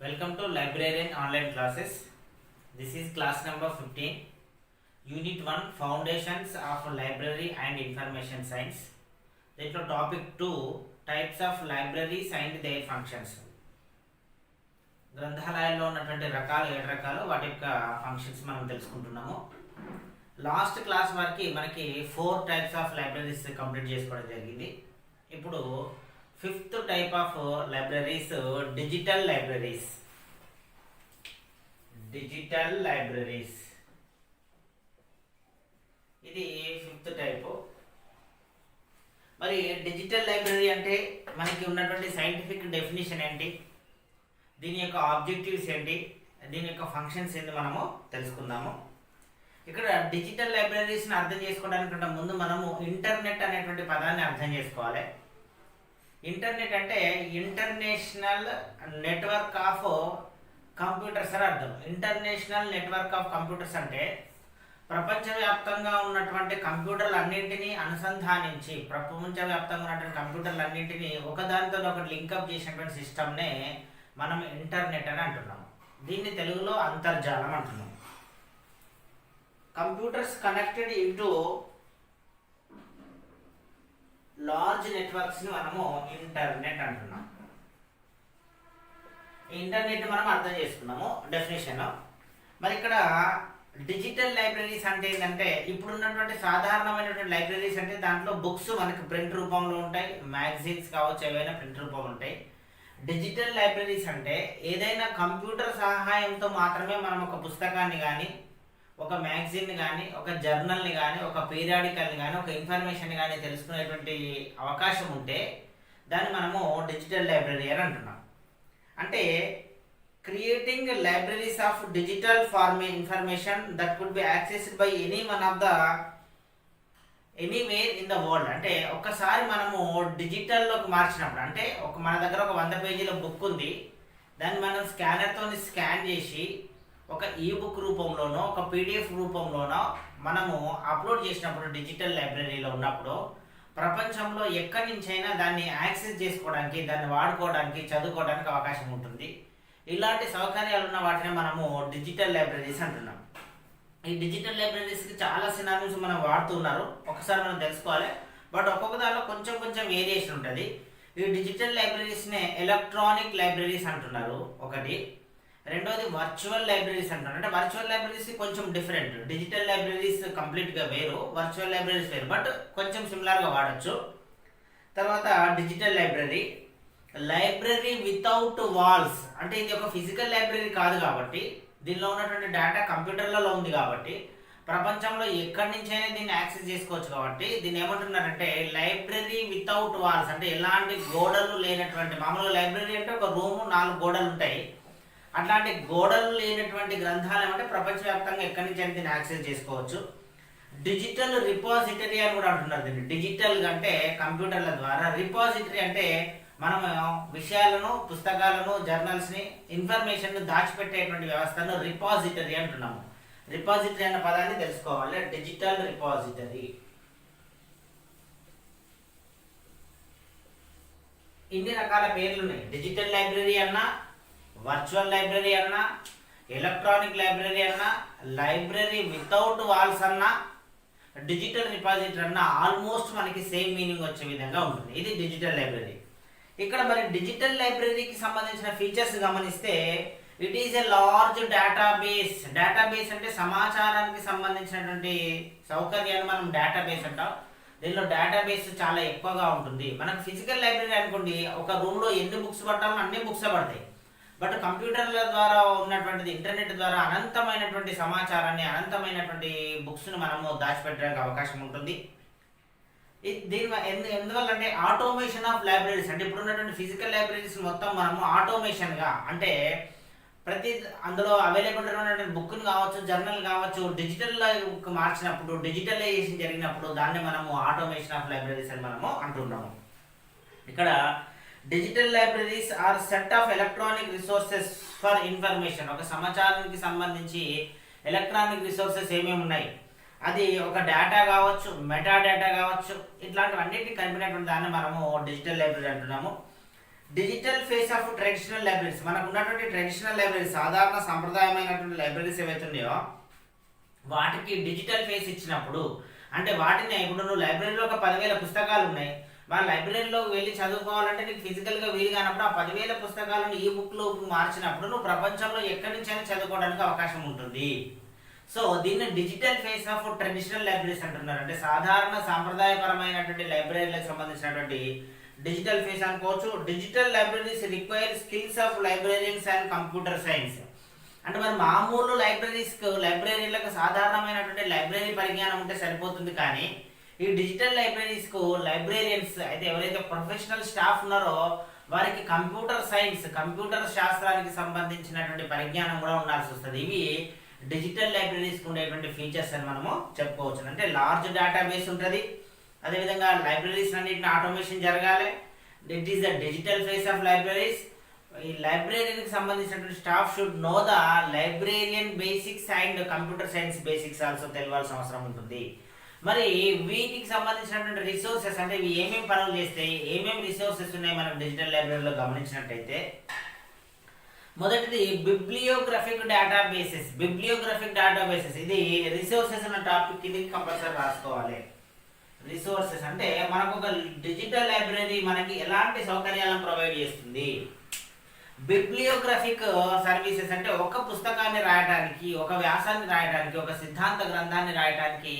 Welcome to Librarian Online Classes. This is class number 15, Unit 1 Foundations of Library and Information Science. దీంట్లో topic 2 types of libraries and their functions. గ్రంథాలయాల్లో ఉన్నటువంటి రకాలు 7 రకాలు వాటి యొక్క functions మనం తెలుసుకుంటున్నాము. లాస్ట్ క్లాస్ వరకు మనకి 4 టైప్స్ ఆఫ్ లైబ్రరీస్ కంప్లీట్ చేసుకోవడం జరిగింది. ఇప్పుడు 5th type of libraries digital libraries. ఇది 5th టైప్. మరి డిజిటల్ లైబ్రరీ అంటే మనకి ఉన్నటువంటి సైంటిఫిక్ డెఫినేషన్ ఏంటి, దీని యొక్క ఆబ్జెక్టివ్స్ ఏంటి, దీని యొక్క ఫంక్షన్స్ ఏంటి మనము తెలుసుకుందాము. ఇక్కడ డిజిటల్ లైబ్రరీస్ని అర్థం చేసుకోవడానికంటే ముందు మనము ఇంటర్నెట్ అనేటువంటి పదాన్ని అర్థం చేసుకోవాలి. ఇంటర్నెట్ అంటే ఇంటర్నేషనల్ నెట్వర్క్ ఆఫ్ కంప్యూటర్స్ అని అర్థం. ఇంటర్నేషనల్ నెట్వర్క్ ఆఫ్ కంప్యూటర్స్ అంటే ప్రపంచవ్యాప్తంగా ఉన్నటువంటి కంప్యూటర్లు అన్నింటినీ అనుసంధానించి ప్రపంచవ్యాప్తంగా ఉన్నటువంటి కంప్యూటర్లు అన్నింటినీ ఒకదానితో ఒకటి లింకప్ చేసినటువంటి సిస్టమ్నే మనం ఇంటర్నెట్ అని అంటున్నాము. దీన్ని తెలుగులో అంతర్జాలం అంటున్నాం. కంప్యూటర్స్ కనెక్టెడ్ ఇంటూ లార్జ్ నెట్వర్క్స్ని మనము ఇంటర్నెట్ అంటున్నాం. ఇంటర్నెట్ మనం అర్థం చేసుకున్నాము డెఫినేషన్. మరి ఇక్కడ డిజిటల్ లైబ్రరీస్ అంటే ఏంటంటే ఇప్పుడున్నటువంటి సాధారణమైనటువంటి లైబ్రరీస్ అంటే దాంట్లో బుక్స్ మనకి ప్రింట్ రూపంలో ఉంటాయి, మ్యాగజైన్స్ కావచ్చు, ఏవైనా ప్రింట్ రూపంలో ఉంటాయి. డిజిటల్ లైబ్రరీస్ అంటే ఏదైనా కంప్యూటర్ సహాయంతో మాత్రమే మనం ఒక పుస్తకాన్ని కానీ, ఒక మ్యాగజైన్ కానీ, ఒక జర్నల్ని కానీ, ఒక పీరియాడికల్ని కానీ, ఒక ఇన్ఫర్మేషన్ కానీ తెలుసుకునేటువంటి అవకాశం ఉంటే దాన్ని మనము డిజిటల్ లైబ్రరీ అని అంటున్నాం. అంటే creating libraries of digital information that could be accessed by any one of the anywhere in the world. అంటే ఒక్కసారి మనము డిజిటల్లోకి మార్చినప్పుడు, అంటే మన దగ్గర ఒక 100 పేజీల బుక్ ఉంది, దాన్ని మనం స్కానర్తో స్కాన్ చేసి ఒక ఈబుక్ రూపంలోనో ఒక పీడిఎఫ్ రూపంలోనో మనము అప్లోడ్ చేసినప్పుడు డిజిటల్ లైబ్రరీలో ఉన్నప్పుడు ప్రపంచంలో ఎక్కడి నుంచైనా దాన్ని యాక్సెస్ చేసుకోవడానికి, దాన్ని వాడుకోవడానికి, చదువుకోవడానికి అవకాశం ఉంటుంది. ఇలాంటి సౌకర్యాలు ఉన్న వాటిని మనము డిజిటల్ లైబ్రరీస్ అంటున్నాం. ఈ డిజిటల్ లైబ్రరీస్కి చాలా సినానిమ్స్ మనం వాడుతున్నారు, ఒకసారి మనం తెలుసుకోవాలి. బట్ ఒక్కొక్క దానిలో కొంచెం కొంచెం వేరియేషన్ ఉంటుంది. ఈ డిజిటల్ లైబ్రరీస్నే ఎలక్ట్రానిక్ లైబ్రరీస్ అంటున్నారు ఒకటి. రెండోది వర్చువల్ లైబ్రరీస్ అంటున్నారు. అంటే వర్చువల్ లైబ్రరీస్ కొంచెం డిఫరెంట్. డిజిటల్ లైబ్రరీస్ కంప్లీట్గా వేరు, వర్చువల్ లైబ్రరీస్ వేరు, బట్ కొంచెం సిమిలర్గా వాడచ్చు. తర్వాత డిజిటల్ లైబ్రరీ వితౌట్ వాల్స్. అంటే ఇది ఒక ఫిజికల్ లైబ్రరీ కాదు కాబట్టి, దీనిలో ఉన్నటువంటి డేటా కంప్యూటర్లలో ఉంది కాబట్టి ప్రపంచంలో ఎక్కడి నుంచైనా దీన్ని యాక్సెస్ చేసుకోవచ్చు. కాబట్టి దీన్ని ఏమంటున్నారంటే లైబ్రరీ వితౌట్ వాల్స్. అంటే ఎలాంటి గోడలు లేనటువంటి, మామూలుగా లైబ్రరీ అంటే ఒక రూము 4 గోడలు ఉంటాయి. అట్లాంటి గోడలు లేనటువంటి గ్రంథాలయం అంటే ప్రపంచవ్యాప్తంగా ఎక్కడి నుంచి దీన్ని యాక్సెస్ చేసుకోవచ్చు. డిజిటల్ రిపాజిటరీ అని కూడా అంటున్నారు దీన్ని. డిజిటల్ అంటే కంప్యూటర్ల ద్వారా, రిపాజిటరీ అంటే మనం విషయాలను, పుస్తకాలను, జర్నల్స్ని, ఇన్ఫర్మేషన్ దాచిపెట్టేటువంటి వ్యవస్థను రిపాజిటరీ అంటున్నాము. రిపాజిటరీ అన్న పదాన్ని తెలుసుకోవాలి. Digital repository. ఇన్ని రకాల పేర్లు ఉన్నాయి. డిజిటల్ లైబ్రరీ అన్నా, వర్చువల్ లైబ్రరీ అన్నా, ఎలక్ట్రానిక్ లైబ్రరీ అన్నా, లైబ్రరీ వితౌట్ వాల్స్ అన్నా, డిజిటల్ రిపాజిటరీ అన్నా ఆల్మోస్ట్ మనకి సేమ్ మీనింగ్ వచ్చే విధంగా ఉంటుంది. ఇది డిజిటల్ లైబ్రరీ. ఇక్కడ మరి డిజిటల్ లైబ్రరీకి సంబంధించిన ఫీచర్స్ గమనిస్తే it is a large database. Database అంటే సమాచారానికి సంబంధించినటువంటి సౌకర్యాన్ని మనం డేటాబేస్ అంటాం. దీనిలో డేటాబేస్ చాలా ఎక్కువగా ఉంటుంది. మనకు ఫిజికల్ లైబ్రరీ అనుకోండి, ఒక రూమ్లో ఎన్ని బుక్స్ పట్టాలో అన్ని బుక్స్ పడతాయి. బట్ కంప్యూటర్ల ద్వారా ఉన్నటువంటిది, ఇంటర్నెట్ ద్వారా అనంతమైనటువంటి సమాచారాన్ని, అనంతమైనటువంటి బుక్స్ను మనము దాచిపెట్టడానికి అవకాశం ఉంటుంది. దీని ఎందువల్ల అంటే ఆటోమేషన్ ఆఫ్ లైబ్రరీస్. అంటే ఇప్పుడు ఉన్నటువంటి ఫిజికల్ లైబ్రరీస్ మొత్తం మనము ఆటోమేషన్గా, అంటే ప్రతి అందులో అవైలబుల్ ఉన్నటువంటి బుక్ని కావచ్చు, జర్నల్ కావచ్చు, డిజిటల్కి మార్చినప్పుడు, డిజిటలైజేషన్ జరిగినప్పుడు దాన్ని మనము ఆటోమేషన్ ఆఫ్ లైబ్రరీస్ అని మనము అంటున్నాము. ఇక్కడ digital libraries are set of electronic resources for information. ఒక సమాచారానికి సంబంధించి ఎలక్ట్రానిక్ రిసోర్సెస్ ఏమేమి ఉన్నాయి, అది ఒక డేటా కావచ్చు, మెటా డేటా కావచ్చు, ఇట్లాంటివన్నిటిని కలిపినటువంటి దాన్ని మనము డిజిటల్ లైబ్రరీ అంటున్నాము. Digital phase of traditional libraries, మనకు ఉన్నటువంటి ట్రెడిషనల్ లైబ్రరీస్, సాధారణ సాంప్రదాయమైనటువంటి లైబ్రరీస్ ఏవైతే ఉన్నాయో వాటికి డిజిటల్ ఫేస్ ఇచ్చినప్పుడు, అంటే వాటిని ఇప్పుడు నువ్వు లైబ్రరీలో ఒక 10,000 పుస్తకాలు ఉన్నాయి, మన లైబ్రరీలోకి వెళ్ళి చదువుకోవాలంటే నీకు ఫిజికల్గా వీలు కానప్పుడు ఆ 10,000 పుస్తకాలను ఈ బుక్లోకి మార్చినప్పుడు నువ్వు ప్రపంచంలో ఎక్కడి నుంచైనా చదువుకోవడానికి అవకాశం ఉంటుంది. సో దీన్ని digital phase of traditional libraries అంటున్నారు. అంటే సాధారణ సాంప్రదాయపరమైనటువంటి లైబ్రరీలకు సంబంధించినటువంటి డిజిటల్ ఫేస్ అనుకోవచ్చు. Digital libraries require skills of librarians and computer science. అంటే మరి మామూలు లైబ్రరీలకు సాధారణమైనటువంటి లైబ్రరీ పరిజ్ఞానం ఉంటే సరిపోతుంది, కానీ ఈ డిజిటల్ లైబ్రరీస్కు లైబ్రేరియన్స్ అయితే ఎవరైతే ప్రొఫెషనల్ స్టాఫ్ ఉన్నారో వారికి కంప్యూటర్ సైన్స్, కంప్యూటర్ శాస్త్రానికి సంబంధించినటువంటి పరిజ్ఞానం కూడా ఉండాల్సి వస్తుంది. ఇవి డిజిటల్ లైబ్రరీస్కి ఉండేటువంటి ఫీచర్స్ అని మనము చెప్పుకోవచ్చు. అంటే లార్జ్ డేటాబేస్ ఉంటుంది, అదేవిధంగా లైబ్రరీస్ అన్నింటిని ఆటోమేషన్ జరగాలి. It is the digital phase of libraries. ఈ లైబ్రరీకి సంబంధించినటువంటి staff should know the librarian basics and computer science basics also తెలియాల్సిన అవసరం ఉంటుంది. మరి వీటికి సంబంధించినటువంటి రిసోర్సెస్, అంటే ఇవి ఏమేమి పనులు చేస్తాయి, ఏమేమి రిసోర్సెస్ ఉన్నాయి మనం డిజిటల్ లైబ్రరీలో గమనించినట్టయితే, మొదటిది బిబ్లియోగ్రఫిక్ డేటాబేసెస్. బిబ్లియోగ్రఫిక్ డేటాబేసెస్ ఇది రిసోర్సెస్ అన్న టాపిక్ ఇది కంపల్సరీ రాసుకోవాలి. రిసోర్సెస్ అంటే మనకు ఒక డిజిటల్ లైబ్రరీ మనకి ఎలాంటి సౌకర్యాలను ప్రొవైడ్ చేస్తుంది. బిబ్లియోగ్రఫిక్ సర్వీసెస్ అంటే ఒక పుస్తకాన్ని రాయడానికి, ఒక వ్యాసాన్ని రాయడానికి, ఒక సిద్ధాంత గ్రంథాన్ని రాయడానికి,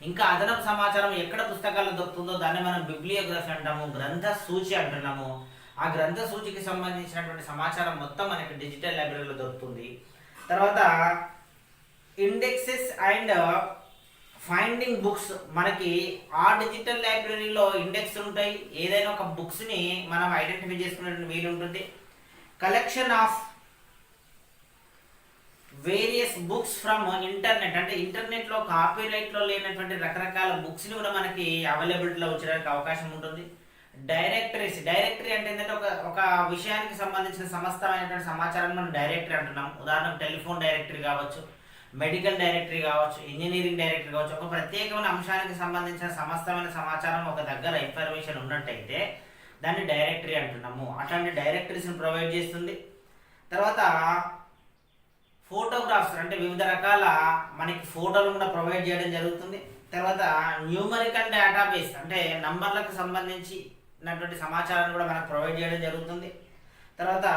ఇంకా అదనపు సమాచారం ఎక్కడ పుస్తకాలు దొరుకుతుందో దాన్ని మనం బిబ్లియోగ్రఫీ అంటాము, గ్రంథ సూచి అంటున్నాము. ఆ గ్రంథ సూచికి సంబంధించినటువంటి సమాచారం మొత్తం మనకి డిజిటల్ లైబ్రరీలో దొరుకుతుంది. తర్వాత ఇండెక్సెస్ అండ్ ఫైండింగ్ బుక్స్, మనకి ఆ డిజిటల్ లైబ్రరీలో ఇండెక్స్ ఉంటాయి, ఏదైనా ఒక బుక్స్ని మనం ఐడెంటిఫై చేసుకునేటువంటి వీలు ఉంటుంది. Collection of various books from internet, అంటే ఇంటర్నెట్లో కాపీరైట్లో లేనటువంటి రకరకాల బుక్స్ని కూడా మనకి అవైలబిలిటీలో ఉంచడానికి అవకాశం ఉంటుంది. డైరెక్టరీస్, డైరెక్టరీ అంటే ఏంటంటే ఒక విషయానికి సంబంధించిన సమస్తమైనటువంటి సమాచారాన్ని మనం డైరెక్టరీ అంటున్నాం. ఉదాహరణకు టెలిఫోన్ డైరెక్టరీ కావచ్చు, మెడికల్ డైరెక్టరీ కావచ్చు, ఇంజనీరింగ్ డైరెక్టరీ కావచ్చు. ఒక ప్రత్యేకమైన అంశానికి సంబంధించిన సమస్తమైన సమాచారం ఒక దగ్గర ఇన్ఫర్మేషన్ ఉన్నట్టయితే దాన్ని డైరెక్టరీ అంటున్నాము. అట్లాంటి డైరెక్టరీస్ని ప్రొవైడ్ చేస్తుంది. తర్వాత ఫోటోగ్రాఫ్స్, అంటే వివిధ రకాల మనకి ఫోటోలు కూడా ప్రొవైడ్ చేయడం జరుగుతుంది. తర్వాత న్యూమరికల్ డేటాబేస్, అంటే నంబర్లకు సంబంధించినటువంటి సమాచారాన్ని కూడా మనకు ప్రొవైడ్ చేయడం జరుగుతుంది. తర్వాత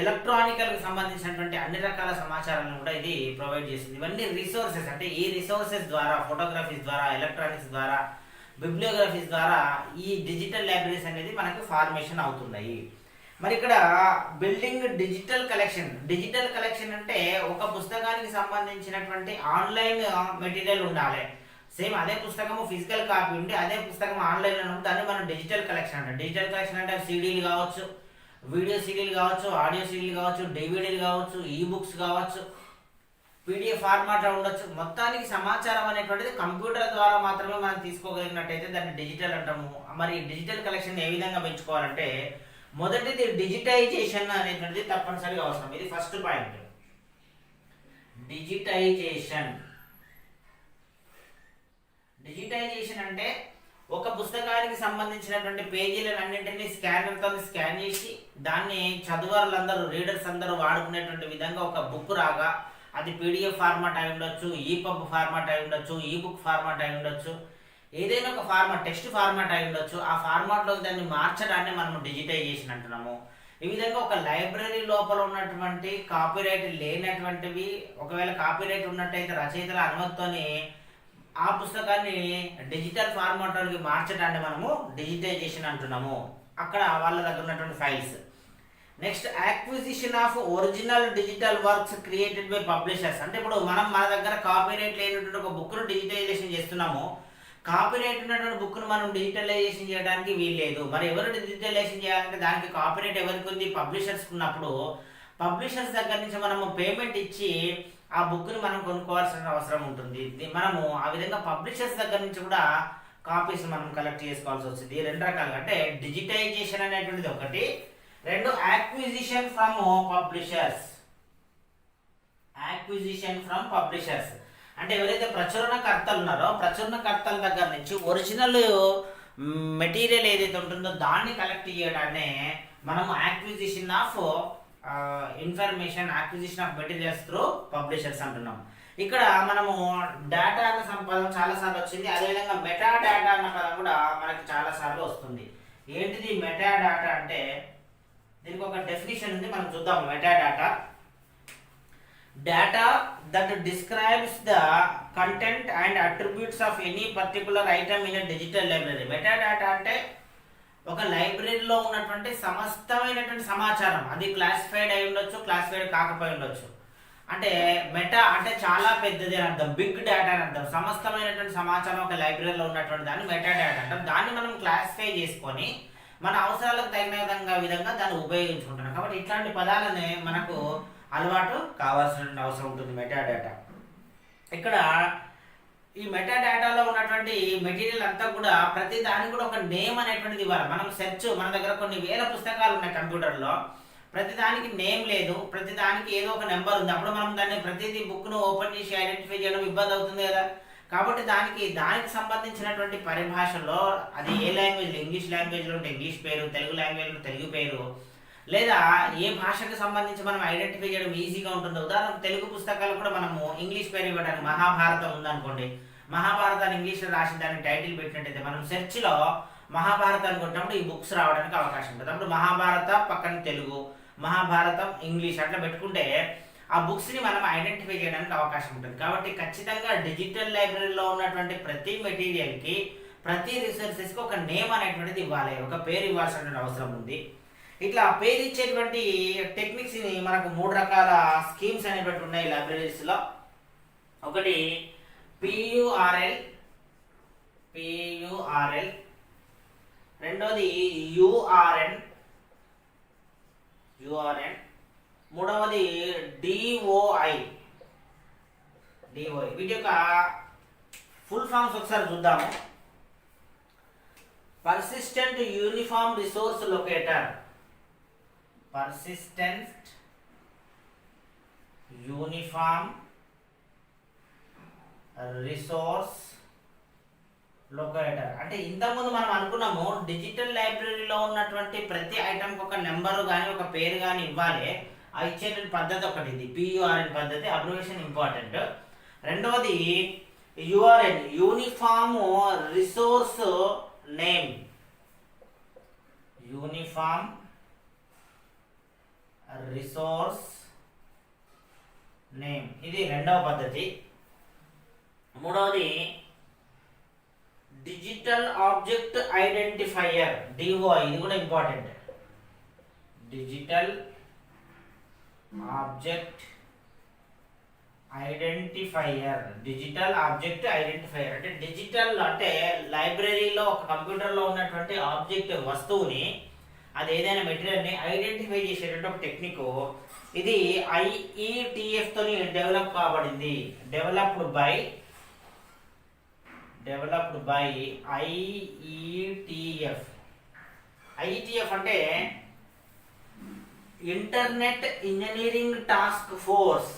ఎలక్ట్రానికల్కి సంబంధించినటువంటి అన్ని రకాల సమాచారాలను కూడా ఇది ప్రొవైడ్ చేస్తుంది. ఇవన్నీ రిసోర్సెస్. అంటే ఈ రిసోర్సెస్ ద్వారా, ఫోటోగ్రఫీస్ ద్వారా, ఎలక్ట్రానిక్స్ ద్వారా, బిబ్లియోగ్రఫీస్ ద్వారా ఈ డిజిటల్ లైబ్రరీస్ అనేది మనకు ఫార్మేషన్ అవుతున్నాయి. మరి ఇక్కడ building digital collection. Digital collection అంటే ఒక పుస్తకానికి సంబంధించినటువంటి ఆన్లైన్ మెటీరియల్ ఉండాలి. సేమ్ అదే పుస్తకము ఫిజికల్ కాపీ ఉండి అదే పుస్తకం ఆన్లైన్లో ఉంటుంది, దాన్ని మనం డిజిటల్ కలెక్షన్ అంటాం. డిజిటల్ కలెక్షన్ అంటే సీడీలు కావచ్చు, వీడియో సీడీలు కావచ్చు, ఆడియో సీడీలు కావచ్చు, డివిడీలు కావచ్చు, ఈ బుక్స్ కావచ్చు, పీడిఎఫ్ ఫార్మాట్ ఉండొచ్చు. మొత్తానికి సమాచారం అనేటువంటిది కంప్యూటర్ ద్వారా మాత్రమే మనం తీసుకోగలిగినట్టయితే దాన్ని డిజిటల్ అంటాము. మరి డిజిటల్ కలెక్షన్ ఏ విధంగా పెంచుకోవాలంటే, మొదటిది డిజిటైజేషన్ అనేటువంటిది తప్పనిసరిగా అవసరం. ఇది ఫస్ట్ పాయింట్, డిజిటైజేషన్. డిజిటైజేషన్ అంటే ఒక పుస్తకానికి సంబంధించినటువంటి పేజీలను అన్నింటినీ స్కానర్తో స్కాన్ చేసి దాన్ని చదువర్లందరూ, రీడర్స్ అందరూ వాడుకునేటువంటి విధంగా ఒక బుక్ రాగా, అది పీడిఎఫ్ ఫార్మాట్ అయి ఉండొచ్చు, ఈపబ్ ఫార్మాట్ అయి ఉండొచ్చు, ఈ బుక్ ఫార్మాట్ అయి ఉండొచ్చు, ఏదైనా ఒక ఫార్మాట్, టెక్స్ట్ ఫార్మాట్ అయి ఉండొచ్చు. ఆ ఫార్మాట్లోకి దాన్ని మార్చడాన్ని మనం డిజిటైజేషన్ అంటున్నాము. ఈ విధంగా ఒక లైబ్రరీ లోపల ఉన్నటువంటి కాపీరైట్ లేనటువంటివి, ఒకవేళ కాపీరైట్ ఉన్నట్టయితే రచయితల అనుమతితోని ఆ పుస్తకాన్ని డిజిటల్ ఫార్మాట్లోకి మార్చడాన్ని మనము డిజిటైజేషన్ అంటున్నాము. అక్కడ వాళ్ళ దగ్గర ఉన్నటువంటి files. Next acquisition of original digital works created by publishers. అంటే ఇప్పుడు మనం మన దగ్గర కాపీరైట్ లేనటువంటి ఒక బుక్ను డిజిటైజేషన్ చేస్తున్నాము. కాపీరైట్ ఉన్నటువంటి బుక్ను మనం డిజిటలైజేషన్ చేయడానికి వీల్లేదు. మరి ఎవరు డిజిటలైజేషన్ చేయాలంటే దానికి కాపీరైట్ ఎవరికి ఉంది? పబ్లిషర్స్ ఉన్నప్పుడు పబ్లిషర్స్ దగ్గర నుంచి మనము పేమెంట్ ఇచ్చి ఆ బుక్ని మనం కొనుక్కోవాల్సిన అవసరం ఉంటుంది. మనము ఆ విధంగా పబ్లిషర్స్ దగ్గర నుంచి కూడా కాపీస్ మనం కలెక్ట్ చేసుకోవాల్సి వస్తుంది. రెండు రకాలుగా, అంటే డిజిటైజేషన్ అనేటువంటిది ఒకటి, రెండు acquisition from publishers. Acquisition from publishers అంటే ఎవరైతే ప్రచురణకర్తలు ఉన్నారో ప్రచురణకర్తల దగ్గర నుంచి ఒరిజినల్ మెటీరియల్ ఏదైతే ఉంటుందో దాన్ని కలెక్ట్ చేయడాన్ని మనం acquisition of information, acquisition of materials through publishers అంటున్నాం. ఇక్కడ మనము డేటా అన్న పదం చాలా సార్లు వచ్చింది, అదేవిధంగా మెటా డేటా అన్న పదం కూడా మనకి చాలా సార్లు వస్తుంది. ఏంటిది మెటా డేటా అంటే? దీనికి ఒక డెఫినేషన్ ఉంది, మనం చూద్దాం. Meta data, data that describes the content and attributes of any particular item in a digital library. Meta data అంటే ఒక లైబ్రరీలో ఉన్నటువంటి సమస్తమైనటువంటి సమాచారం, అది క్లాసిఫైడ్ అయి ఉండొచ్చు, క్లాసిఫైడ్ కాకపోయి ఉండొచ్చు. అంటే మెటా అంటే చాలా పెద్దది అని అర్థం, బిగ్ డేటా అని అర్థం. సమస్తమైనటువంటి సమాచారం ఒక లైబ్రరీలో ఉన్నటువంటి దాన్ని మెటా డేటా అంటాం. దాన్ని మనం క్లాసిఫై చేసుకొని మన అవసరాలకు తగిన విధంగా దాన్ని ఉపయోగించుకుంటున్నాం. కాబట్టి ఇట్లాంటి పదాలని మనకు అలవాటు కావాల్సిన అవసరం ఉంటుంది మెటా డేటా. ఇక్కడ ఈ మెటా డేటాలో ఉన్నటువంటి మెటీరియల్ అంతా కూడా ప్రతి దానికి కూడా ఒక నేమ్ అనేటువంటిది ఇవ్వాలి. మనం సెర్చ్, మన దగ్గర కొన్ని వేల పుస్తకాలు ఉన్నాయి కంప్యూటర్లో, ప్రతి దానికి నేమ్ లేదు, ప్రతి దానికి ఏదో ఒక నెంబర్ ఉంది. అప్పుడు మనం దాన్ని ప్రతిదీ బుక్ను ఓపెన్ చేసి ఐడెంటిఫై చేయడం ఇబ్బంది అవుతుంది కదా. కాబట్టి దానికి సంబంధించినటువంటి పరిభాషలో, అది ఏ లాంగ్వేజ్, ఇంగ్లీష్ లాంగ్వేజ్లో ఉంటే ఇంగ్లీష్ పేరు, తెలుగు లాంగ్వేజ్లో తెలుగు పేరు, లేదా ఏ భాషకు సంబంధించి మనం ఐడెంటిఫై చేయడం ఈజీగా ఉంటుంది. ఉదాహరణకు తెలుగు పుస్తకాలు కూడా మనము ఇంగ్లీష్ పేరు ఇవ్వడానికి, మహాభారతం ఉందనుకోండి, మహాభారతాన్ని ఇంగ్లీష్లో రాసి దానికి టైటిల్ పెట్టినట్టయితే మనం సెర్చ్లో మహాభారతాన్ని కొట్టినప్పుడు ఈ బుక్స్ రావడానికి అవకాశం ఉంటుంది. అప్పుడు మహాభారత పక్కన తెలుగు, మహాభారతం ఇంగ్లీష్ అట్లా పెట్టుకుంటే ఆ బుక్స్ని మనం ఐడెంటిఫై చేయడానికి అవకాశం ఉంటుంది. కాబట్టి ఖచ్చితంగా డిజిటల్ లైబ్రరీలో ఉన్నటువంటి ప్రతి మెటీరియల్కి, ప్రతి రిసోర్సెస్కి ఒక నేమ్ అనేటువంటిది ఇవ్వాలి, ఒక పేరు ఇవ్వాల్సిన అవసరం ఉంది. ఇట్లా పేరు ఇచ్చేటువంటి టెక్నిక్స్ని మనకు 3 రకాల స్కీమ్స్ అనేటువంటి ఉన్నాయి లైబ్రరీస్లో. ఒకటి PURL, రెండోది URN, మూడవది DOI. వీటి యొక్క ఫుల్ ఫామ్స్ ఒకసారి చూద్దాము. Persistent uniform resource locator, persistent uniform resource locator అంటే ఇంతకుముందు మనం అనుకున్నాము డిజిటల్ లైబ్రరీలో ఉన్నటువంటి ప్రతి ఐటమ్కి ఒక నెంబరు కానీ ఒక పేరు కానీ ఇవ్వాలి. ఆ ఇచ్చేటువంటి పద్ధతి ఒకటి, ఇది PURN పద్ధతి, అబ్రివేషన్ ఇంపార్టెంట్. రెండవది URN, uniform resource name, uniform resource name, ఇది రెండవ పద్ధతి. మూడవది డిజిటల్ ఆబ్జెక్ట్ ఐడెంటిఫైయర్, DOI, ఇది కూడా ఇంపార్టెంట్. డిజిటల్ ఆబ్జెక్ట్ ఐడెంటిఫైయర్, అంటే డిజిటల్ అంటే లైబ్రరీలో ఒక కంప్యూటర్లో ఉన్నటువంటి ఆబ్జెక్ట్, వస్తువుని, అది ఏదైనా మెటీరియల్ని ఐడెంటిఫై చేసేటువంటి ఒక టెక్నిక్. ఇది IETF తోని డెవలప్ కాబడింది, డెవలప్డ్ బై IETF. అంటే ఇంటర్నెట్ ఇంజనీరింగ్ టాస్క్ ఫోర్స్,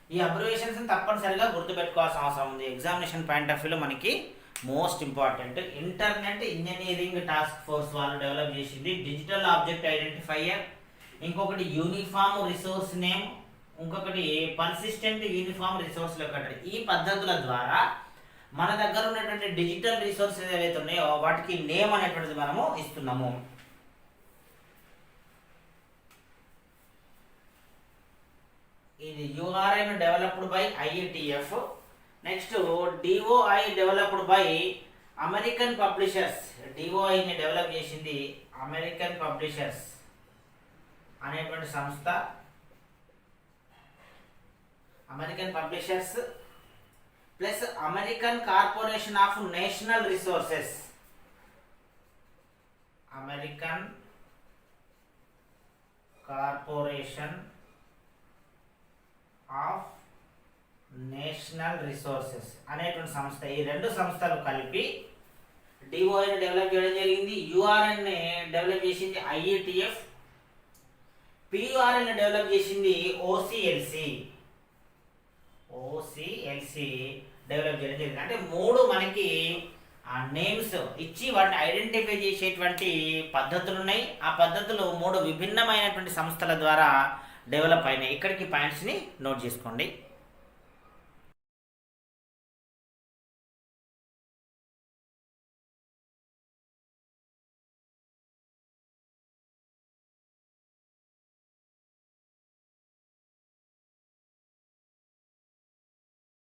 ఈ అబ్రివేషన్స్ తప్పనిసరిగా గుర్తుపెట్టుకోవాల్సిన అవసరం ఉంది. ఎగ్జామినేషన్ పాయింట్ ఆఫ్ వ్యూలో మనకి most important. Internet engineering task force వాళ్ళు డెవలప్ చేసింది డిజిటల్ ఆబ్జెక్ట్ ఐడెంటిఫైయర్, ఇంకొకటి యూనిఫామ్ రిసోర్స్ నేమ్, ఇంకొకటి పర్సిస్టెంట్ యూనిఫామ్ రిసోర్స్ లొకేటర్. ఈ పద్ధతుల ద్వారా మన దగ్గర ఉన్నటువంటి డిజిటల్ రిసోర్సెస్ ఏవైతే ఉన్నాయో వాటికి నేమ్ అనేటువంటిది మనము ఇస్తున్నాము. ఇది URN developed by IETF. Next DOI developed by American publishers. DOIని డెవలప్ చేసింది అమెరికన్ పబ్లిషర్స్ అనేటువంటి సంస్థ. American publishers plus American corporation of national resources, American corporation of national resources అనేటువంటి సంస్థ. ఈ రెండు సంస్థలు కలిపి DOIని డెవలప్ చేయడం జరిగింది. URNని డెవలప్ చేసింది IETF, PURNని డెవలప్ చేసింది OCLC. ఓసిఎల్సి డెవలప్ చేయడం జరిగింది. అంటే మూడు మనకి ఆ నేమ్స్ ఇచ్చి వాటిని ఐడెంటిఫై చేసేటువంటి పద్ధతులు ఉన్నాయి. ఆ పద్ధతులు మూడు విభిన్నమైనటువంటి సంస్థల ద్వారా డెవలప్ అయినాయి. ఇక్కడికి పాయింట్స్ని నోట్ చేసుకోండి.